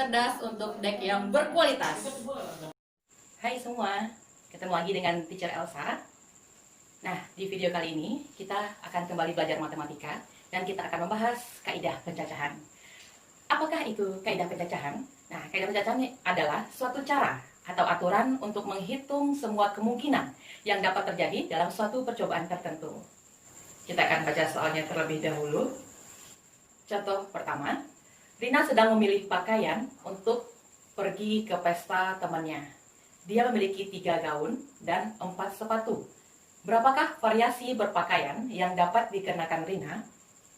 cerdas untuk deck yang berkualitas. Hai semua, ketemu lagi dengan Teacher Elsa. Nah, di video kali ini kita akan kembali belajar matematika dan kita akan membahas kaidah pencacahan. Apakah itu kaidah pencacahan? Nah, kaidah pencacahan adalah suatu cara atau aturan untuk menghitung semua kemungkinan yang dapat terjadi dalam suatu percobaan tertentu. Kita akan baca soalnya terlebih dahulu. Contoh pertama, Rina sedang memilih pakaian untuk pergi ke pesta temannya. Dia memiliki 3 gaun dan 4 sepatu. Berapakah variasi berpakaian yang dapat dikenakan Rina?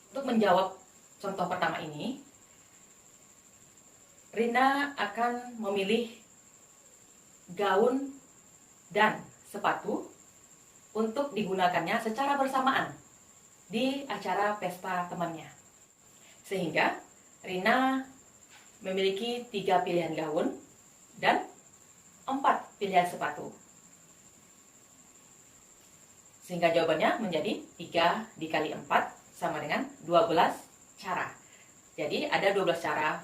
Untuk menjawab contoh pertama ini, Rina akan memilih gaun dan sepatu untuk digunakannya secara bersamaan di acara pesta temannya. Sehingga Rina memiliki 3 pilihan gaun dan 4 pilihan sepatu. Sehingga jawabannya menjadi 3 dikali 4 sama dengan 12 cara. Jadi ada 12 cara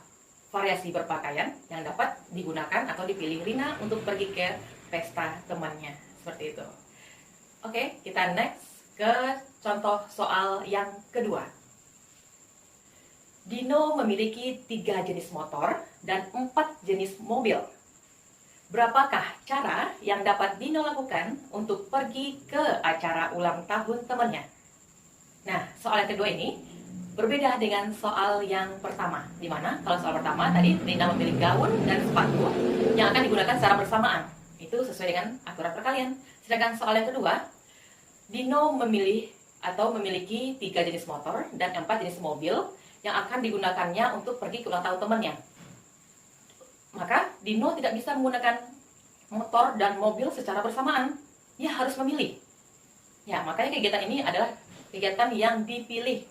variasi berpakaian yang dapat digunakan atau dipilih Rina untuk pergi ke pesta temannya. Seperti itu. Oke, kita next ke contoh soal yang kedua. Dino memiliki 3 jenis motor dan 4 jenis mobil. Berapakah cara yang dapat Dino lakukan untuk pergi ke acara ulang tahun temannya? Nah, soal yang kedua ini berbeda dengan soal yang pertama. Di mana kalau soal pertama tadi Rina memilih gaun dan sepatu yang akan digunakan secara bersamaan. Itu sesuai dengan aturan perkalian. Sedangkan soal yang kedua, Dino memilih atau memiliki 3 jenis motor dan 4 jenis mobil yang akan digunakannya untuk pergi ke ulang tahun temannya. Maka Dino tidak bisa menggunakan motor dan mobil secara bersamaan. Dia harus memilih. Ya, makanya kegiatan ini adalah kegiatan yang dipilih.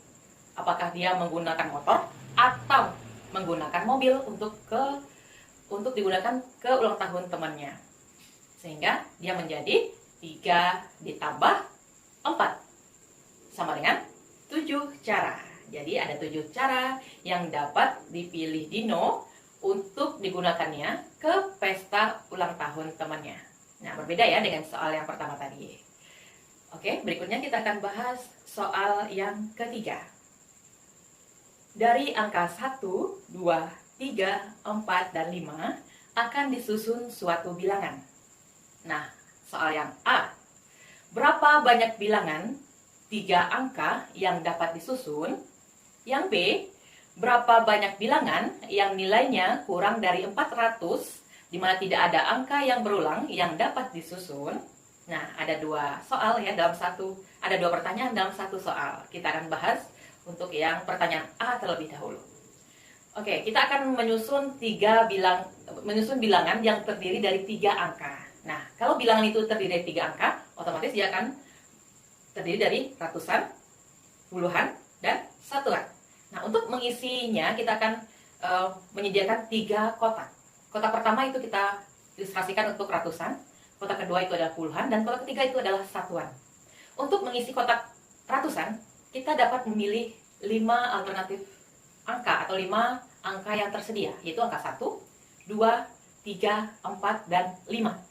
Apakah dia menggunakan motor atau menggunakan mobil untuk digunakan ke ulang tahun temannya. Sehingga dia menjadi 3 ditambah 4 sama dengan 7 cara. Jadi ada 7 cara yang dapat dipilih Dino untuk digunakannya ke pesta ulang tahun temannya. Nah, berbeda ya dengan soal yang pertama tadi. Oke, berikutnya kita akan bahas soal yang ketiga. Dari angka 1, 2, 3, 4, dan 5 akan disusun suatu bilangan. Nah, soal yang A. Berapa banyak bilangan 3 angka yang dapat disusun? Yang B, berapa banyak bilangan yang nilainya kurang dari 400, di mana tidak ada angka yang berulang yang dapat disusun? Nah, ada 2 soal ya dalam ada 2 pertanyaan dalam satu soal. Kita akan bahas untuk yang pertanyaan A terlebih dahulu. Oke, kita akan menyusun bilangan yang terdiri dari 3 angka. Nah, kalau bilangan itu terdiri dari 3 angka, otomatis dia akan terdiri dari ratusan, puluhan, dan satuan. Nah, untuk mengisinya kita akan menyediakan 3 kotak. Kotak pertama itu kita ilustrasikan untuk ratusan, kotak kedua itu adalah puluhan, dan kotak ketiga itu adalah satuan. Untuk mengisi kotak ratusan, kita dapat memilih 5 alternatif angka atau 5 angka yang tersedia, yaitu angka 1, 2, 3, 4, dan 5.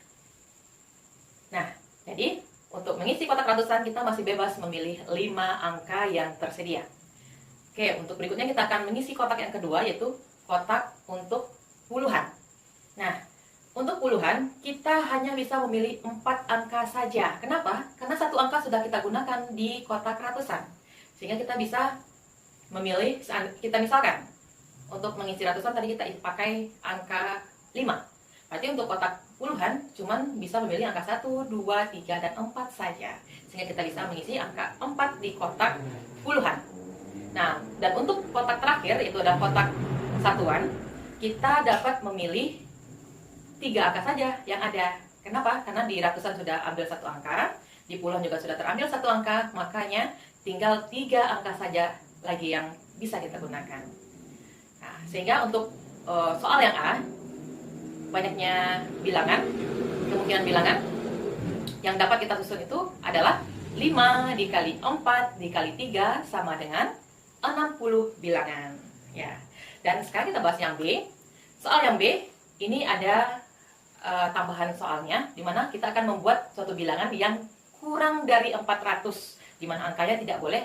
Nah, jadi untuk mengisi kotak ratusan kita masih bebas memilih 5 angka yang tersedia. Oke, untuk berikutnya kita akan mengisi kotak yang kedua, yaitu kotak untuk puluhan. Nah, untuk puluhan kita hanya bisa memilih 4 angka saja. Kenapa? Karena 1 angka sudah kita gunakan di kotak ratusan. Sehingga kita bisa memilih, kita misalkan untuk mengisi ratusan tadi kita pakai angka 5. Berarti untuk kotak puluhan cuman bisa memilih angka 1, 2, 3, dan 4 saja. Sehingga kita bisa mengisi angka 4 di kotak puluhan. Nah, dan untuk kotak terakhir, itu adalah kotak satuan, kita dapat memilih 3 angka saja yang ada. Kenapa? Karena di ratusan sudah ambil 1 angka, di puluhan juga sudah terambil 1 angka, makanya tinggal 3 angka saja lagi yang bisa kita gunakan. Nah, sehingga untuk soal yang A, banyaknya bilangan, kemungkinan bilangan yang dapat kita susun itu adalah 5 dikali 4 dikali 3 sama dengan 60 bilangan. Ya. Dan sekarang kita bahas yang B. Soal yang B, ini ada tambahan soalnya, di mana kita akan membuat suatu bilangan yang kurang dari 400, di mana angkanya tidak boleh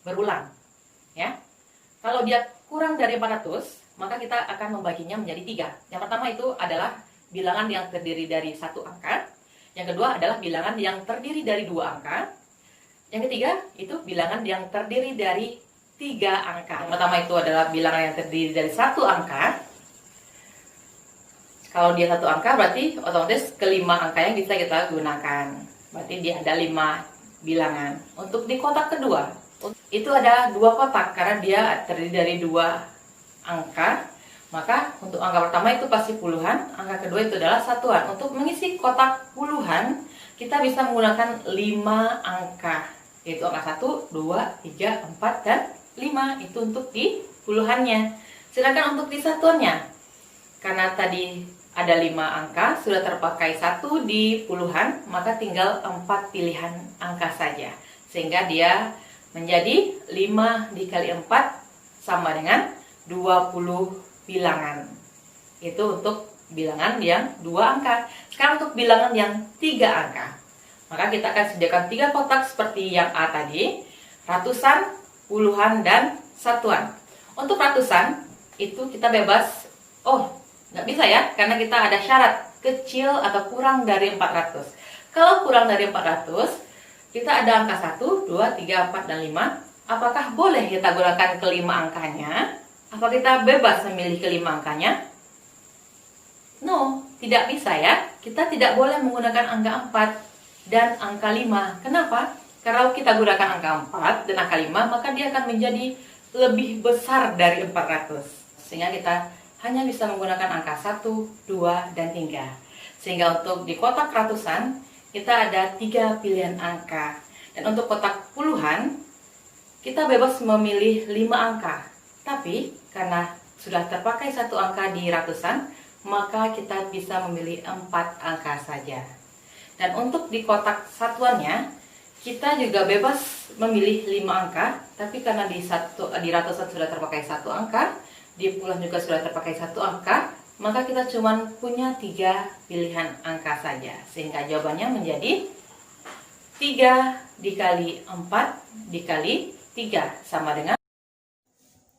berulang. Ya, kalau dia kurang dari 400, maka kita akan membaginya menjadi 3. Yang pertama itu adalah bilangan yang terdiri dari 1 angka. Yang kedua adalah bilangan yang terdiri dari 2 angka. Yang ketiga itu bilangan yang terdiri dari 3 angka. Yang pertama itu adalah bilangan yang terdiri dari 1 angka. Kalau dia 1 angka berarti otomatis kelima angka yang bisa kita gunakan. Berarti dia ada 5 bilangan. Untuk di kotak kedua, itu ada 2 kotak karena dia terdiri dari 2 angka. Maka untuk angka pertama itu pasti puluhan, angka kedua itu adalah satuan. Untuk mengisi kotak puluhan, kita bisa menggunakan 5 angka. Yaitu angka 1, 2, 3, 4, dan 5. Itu untuk di puluhannya. Sedangkan untuk di satuannya, karena tadi ada 5 angka, sudah terpakai 1 di puluhan, maka tinggal 4 pilihan angka saja. Sehingga dia menjadi 5 dikali 4 sama dengan 20 bilangan. Itu untuk bilangan yang 2 angka. Sekarang untuk bilangan yang 3 angka. Maka kita akan sediakan 3 kotak seperti yang A tadi, ratusan, puluhan, dan satuan. Untuk ratusan, itu kita bebas, nggak bisa ya, karena kita ada syarat kecil atau kurang dari 400. Kalau kurang dari 400, kita ada angka 1, 2, 3, 4, dan 5. Apakah boleh kita gunakan kelima angkanya? Apa kita bebas memilih kelima angkanya? No, tidak bisa ya. Kita tidak boleh menggunakan angka 4 dan angka 5. Kenapa? Kalau kita gunakan angka 4 dan angka 5, maka dia akan menjadi lebih besar dari 400. Sehingga kita hanya bisa menggunakan angka 1, 2, dan 3. Sehingga untuk di kotak ratusan, kita ada 3 pilihan angka. Dan untuk kotak puluhan, kita bebas memilih 5 angka. Tapi, karena sudah terpakai 1 angka di ratusan, maka kita bisa memilih 4 angka saja. Dan untuk di kotak satuannya, kita juga bebas memilih 5 angka. Tapi karena di ratusan sudah terpakai 1 angka, di puluhan juga sudah terpakai 1 angka, maka kita cuma punya 3 pilihan angka saja. Sehingga jawabannya menjadi 3 dikali 4 dikali 3 sama dengan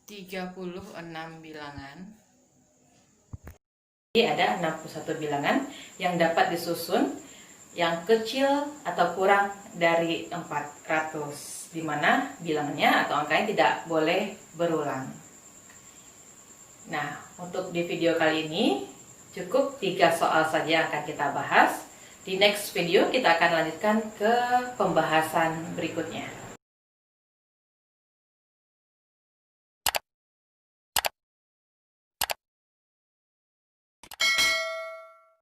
36 bilangan. Jadi ada 61 bilangan yang dapat disusun yang kecil atau kurang dari 400, di mana bilangannya atau angkanya tidak boleh berulang. Nah, untuk di video kali ini cukup 3 soal saja yang akan kita bahas. Di next video kita akan lanjutkan ke pembahasan berikutnya.